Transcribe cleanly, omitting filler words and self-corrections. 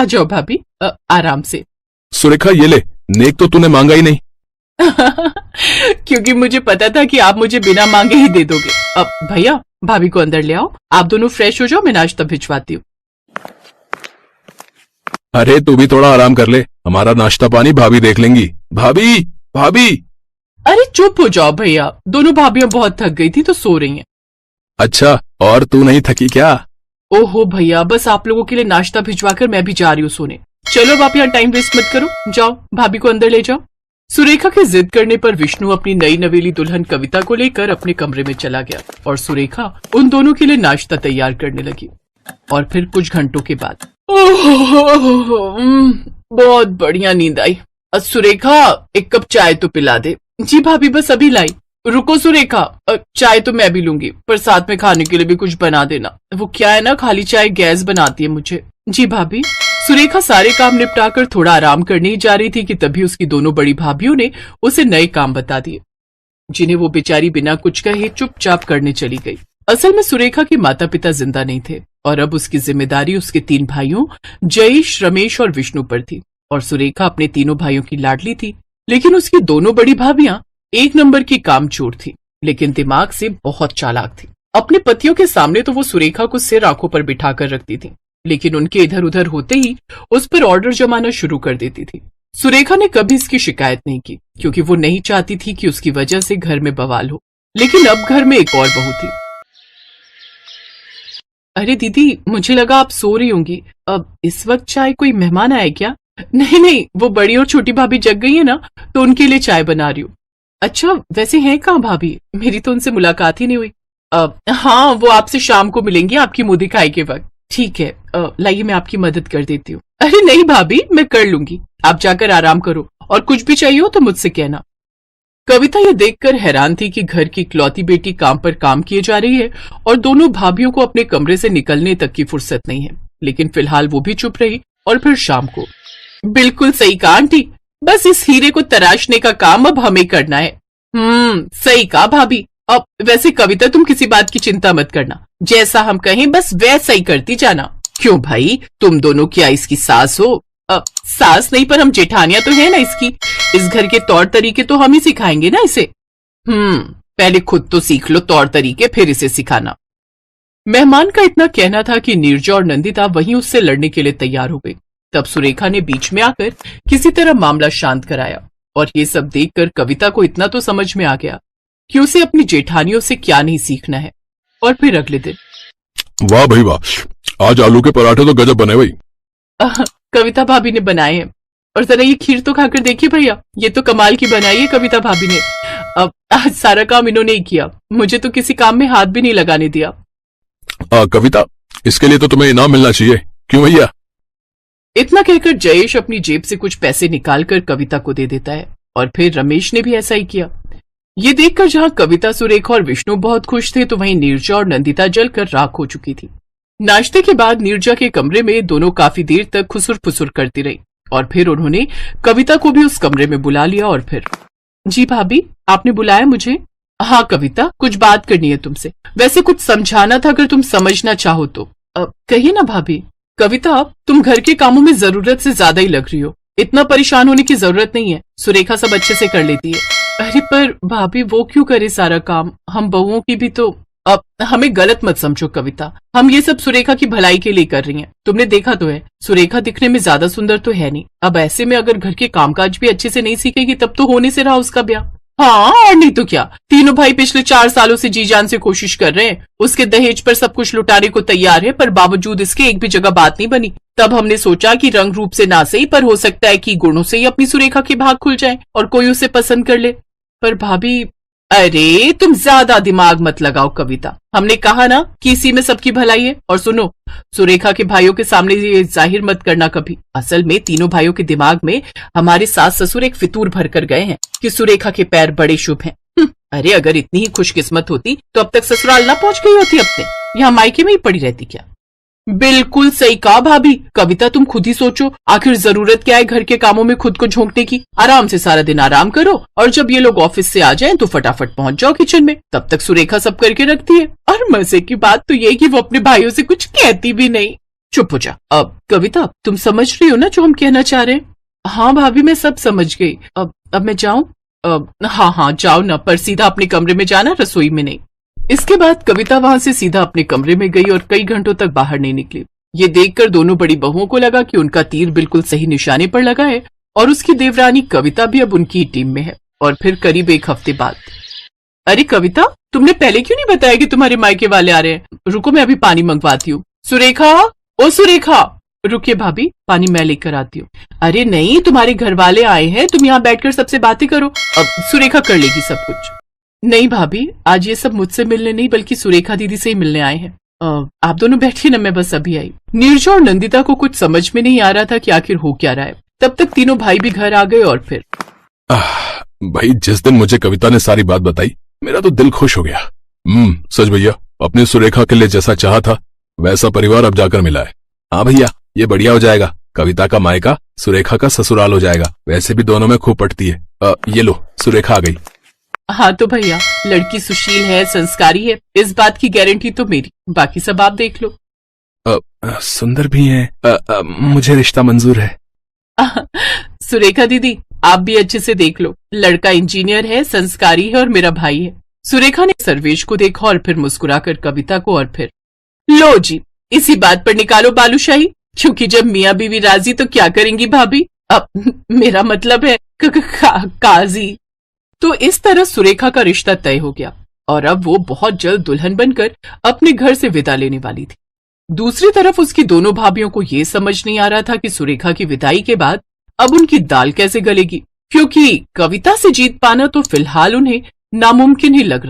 आ जाओ भाभी, आराम से। सुरेखा ये ले, नेक तो तूने मांगा ही नहीं। क्योंकि मुझे पता था कि आप मुझे बिना मांगे ही दे दोगे। अब भैया भाभी को अंदर ले आओ, आप दोनों फ्रेश हो जाओ, मैं नाश्ता भिजवाती हूँ। अरे तू भी थोड़ा आराम कर ले, हमारा नाश्ता पानी भाभी देख लेंगी। भाभी भाभी। अरे चुप हो जाओ भैया, दोनों भाभियां बहुत थक गई थी तो सो रही हैं। अच्छा, और तू नहीं थकी क्या? ओहो भैया, बस आप लोगों के लिए नाश्ता भिजवाकर मैं भी जा रही हूँ सोने। चलो अब आप यहाँ टाइम वेस्ट मत करो, जाओ भाभी को अंदर ले जाओ। सुरेखा के जिद करने पर विष्णु अपनी नई नवेली दुल्हन कविता को लेकर अपने कमरे में चला गया और सुरेखा उन दोनों के लिए नाश्ता तैयार करने लगी। और फिर कुछ घंटों के बाद बहुत बढ़िया नींद आई। सुरेखा एक कप चाय तो पिला दे। जी भाभी बस अभी लाई। रुको सुरेखा, चाय तो मैं भी लूंगी, पर साथ में खाने के लिए भी कुछ बना देना। वो क्या है ना, खाली चाय गैस बनाती है मुझे। जी भाभी। सुरेखा सारे काम निपटाकर थोड़ा आराम करने ही जा रही थी कि तभी उसकी दोनों बड़ी भाभियों ने उसे नए काम बता दिए, जिन्हें वो बेचारी बिना कुछ कहे चुपचाप करने चली गई। असल में सुरेखा के माता पिता जिंदा नहीं थे और अब उसकी जिम्मेदारी उसके 3 भाइयों जयेश, रमेश और विष्णु पर थी। और सुरेखा अपने तीनों भाइयों की लाडली थी, लेकिन उसकी दोनों बड़ी भाभियां एक नंबर की कामचोर थी, लेकिन दिमाग से बहुत चालाक थी। अपने पतियों के सामने तो वो सुरेखा को सिर आंखों पर बिठाकर रखती थी, लेकिन उनके इधर उधर होते ही उस पर ऑर्डर जमाना शुरू कर देती थी। सुरेखा ने कभी इसकी शिकायत नहीं की, क्योंकि वो नहीं चाहती थी कि उसकी वजह से घर में बवाल हो। लेकिन अब घर में एक और बहू थी। अरे दीदी, मुझे लगा आप सो रही होंगी। अब इस वक्त चाय कोई मेहमान आए क्या? नहीं, वो बड़ी और छोटी भाभी जग गई है ना, तो उनके लिए चाय बना रही हूँ। अच्छा, वैसे हैं कहाँ भाभी? मेरी तो उनसे मुलाकात ही नहीं हुई। हाँ, वो आपसे शाम को मिलेंगी आपकी मुंह दिखाई के वक्त। ठीक है, लाइए मैं आपकी मदद कर देती हूँ। अरे नहीं भाभी, मैं कर लूंगी, आप जाकर आराम करो, और कुछ भी चाहिए हो तो मुझसे कहना। कविता ये देखकर हैरान थी कि घर की इकलौती बेटी काम पर काम किए जा रही है और दोनों भाभियों को अपने कमरे से निकलने तक की फुर्सत नहीं है। लेकिन फिलहाल वो भी चुप रही और फिर शाम को। बिल्कुल सही कहा आंटी, बस इस हीरे को तराशने का काम अब हमें करना है। सही कहा भाभी। अब वैसे कविता, तुम किसी बात की चिंता मत करना, जैसा हम कहें बस वैसा ही करती जाना। क्यों भाई, तुम दोनों क्या इसकी सास हो? सास नहीं, पर हम जेठानियां तो है ना इसकी। इस घर के तौर तरीके तो हम ही सिखाएंगे ना इसे। पहले खुद तो सीख लो तौर तरीके, फिर इसे सिखाना। मेहमान का इतना कहना था कि नीरजा और नंदिता वहीं उससे लड़ने के लिए तैयार हो गई। तब सुरेखा ने बीच में आकर किसी तरह मामला शांत कराया, और ये सब देखकर कविता को इतना तो समझ में आ गया कि उसे अपनी जेठानियों से क्या नहीं सीखना है। और फिर अगले दिन, वाह भाई वाह, आज आलू के पराठे तो गजब बने भाई। कविता भाभी ने बनाए हैं, और जरा ये खीर तो खाकर देखिए भैया, ये तो कमाल की बनाई है कविता भाभी ने। अब आज सारा काम इन्होंने ही किया, मुझे तो किसी काम में हाथ भी नहीं लगाने दिया। कविता, इसके लिए तो तुम्हें इनाम मिलना चाहिए, क्यों भैया? इतना कहकर जयेश अपनी जेब से कुछ पैसे निकालकर कविता को दे देता है, और फिर रमेश ने भी ऐसा ही किया। ये देखकर जहां कविता, सुरेखा और विष्णु बहुत खुश थे, तो वहीं नीरजा और नंदिता जलकर राख हो चुकी थी। नाश्ते के बाद नीरजा के कमरे में दोनों काफी देर तक खुसुर फुसुर करती रही, और फिर उन्होंने कविता को भी उस कमरे में बुला लिया। और फिर, जी भाभी, आपने बुलाया मुझे? हाँ कविता, कुछ बात करनी है तुमसे, वैसे कुछ समझाना था, अगर तुम समझना चाहो तो। कहिए ना भाभी। कविता, तुम घर के कामों में जरूरत से ज्यादा ही लग रही हो, इतना परेशान होने की जरूरत नहीं है, सुरेखा सब अच्छे से कर लेती है। अरे पर भाभी, वो क्यों करे सारा काम, हम बहुओं की भी तो। अब हमें गलत मत समझो कविता, हम ये सब सुरेखा की भलाई के लिए कर रही हैं। तुमने देखा तो है, सुरेखा दिखने में ज्यादा सुंदर तो है नहीं। अब ऐसे में अगर घर के कामकाज भी अच्छे से नहीं सीखेगी तब तो होने से रहा उसका ब्याह। हाँ, और नहीं तो क्या, तीनों भाई पिछले 4 सालों से जी जान से कोशिश कर रहे हैं, उसके दहेज पर सब कुछ लुटाने को तैयार है, पर बावजूद इसके एक भी जगह बात नहीं बनी। तब हमने सोचा कि रंग रूप से ना सही, पर हो सकता है कि गुणों से ही अपनी सुरेखा के भाग खुल जाए और कोई उसे पसंद कर ले। पर भाभी, अरे तुम ज्यादा दिमाग मत लगाओ कविता, हमने कहा ना कि इसी में सबकी भलाई है। और सुनो, सुरेखा के भाइयों के सामने ये जाहिर मत करना कभी। असल में तीनों भाइयों के दिमाग में हमारे सास ससुर एक फितूर भर कर गए हैं कि सुरेखा के पैर बड़े शुभ हैं। अरे अगर इतनी ही खुशकिस्मत होती तो अब तक ससुराल ना पहुंच गई होती अपने, यहाँ मायके में ही पड़ी रहती क्या? बिल्कुल सही कहा भाभी। कविता, तुम खुद ही सोचो, आखिर जरूरत क्या है घर के कामों में खुद को झोंकने की? आराम से सारा दिन आराम करो, और जब ये लोग ऑफिस से आ जाएं तो फटाफट पहुंच जाओ किचन में, तब तक सुरेखा सब करके रखती है। और मजे की बात तो ये कि वो अपने भाइयों से कुछ कहती भी नहीं। चुप हो जा। अब कविता, तुम समझ रही हो ना जो हम कहना चाह रहे हैं? हाँ भाभी, मैं सब समझ गई। अब मैं जाऊं? हाँ हाँ जाओ ना, पर सीधा अपने कमरे में जाना, रसोई में नहीं। इसके बाद कविता वहां से सीधा अपने कमरे में गई और कई घंटों तक बाहर नहीं निकली। ये देखकर दोनों बड़ी बहुओं को लगा कि उनका तीर बिल्कुल सही निशाने पर लगा है और उसकी देवरानी कविता भी अब उनकी टीम में है। और फिर करीब एक हफ्ते बाद, अरे कविता, तुमने पहले क्यों नहीं बताया कि तुम्हारे मायके वाले आ रहे हैं? रुको, मैं अभी पानी मंगवाती हूँ। सुरेखा, ओ सुरेखा। रुकिए भाभी, पानी मैं लेकर आती हूँ। अरे नहीं, तुम्हारे घर वाले आए हैं, तुम यहाँ बैठकर सबसे बातें करो। अब सुरेखा कर लेगी सब कुछ। नहीं भाभी, आज ये सब मुझसे मिलने नहीं बल्कि सुरेखा दीदी से ही मिलने आए हैं। आप दोनों बैठिए ना, मैं बस अभी आई। नीरजा और नंदिता को कुछ समझ में नहीं आ रहा था कि आखिर हो क्या रहा है। तब तक तीनों भाई भी घर आ गए और फिर भाई, जिस दिन मुझे कविता ने सारी बात बताई, मेरा तो दिल खुश हो गया। सच भैया, अपने सुरेखा के लिए जैसा चाहा था वैसा परिवार अब जाकर मिला है। हाँ भैया, ये बढ़िया हो जाएगा। कविता का मायका सुरेखा का ससुराल हो जाएगा। वैसे भी दोनों में खूब पटती है। ये लो, सुरेखा आ गई। हाँ तो भैया, लड़की सुशील है, संस्कारी है, इस बात की गारंटी तो मेरी, बाकी सब आप देख लो। सुंदर भी है। मुझे रिश्ता मंजूर है। सुरेखा दीदी, आप भी अच्छे से देख लो। लड़का इंजीनियर है, संस्कारी है और मेरा भाई है। सुरेखा ने सर्वेश को देखा और फिर मुस्कुराकर कविता को और फिर, लो जी, इसी बात पर निकालो बालूशाही, क्योंकि जब मियाँ बीवी राजी तो क्या करेंगी भाभी? अब मेरा मतलब है काजी। तो इस तरह सुरेखा का रिश्ता तय हो गया और अब वो बहुत जल्द दुल्हन बनकर अपने घर से विदा लेने वाली थी। दूसरी तरफ उसकी दोनों भाभियों को ये समझ नहीं आ रहा था कि सुरेखा की विदाई के बाद अब उनकी दाल कैसे गलेगी, क्योंकि कविता से जीत पाना तो फिलहाल उन्हें नामुमकिन ही लग रहा।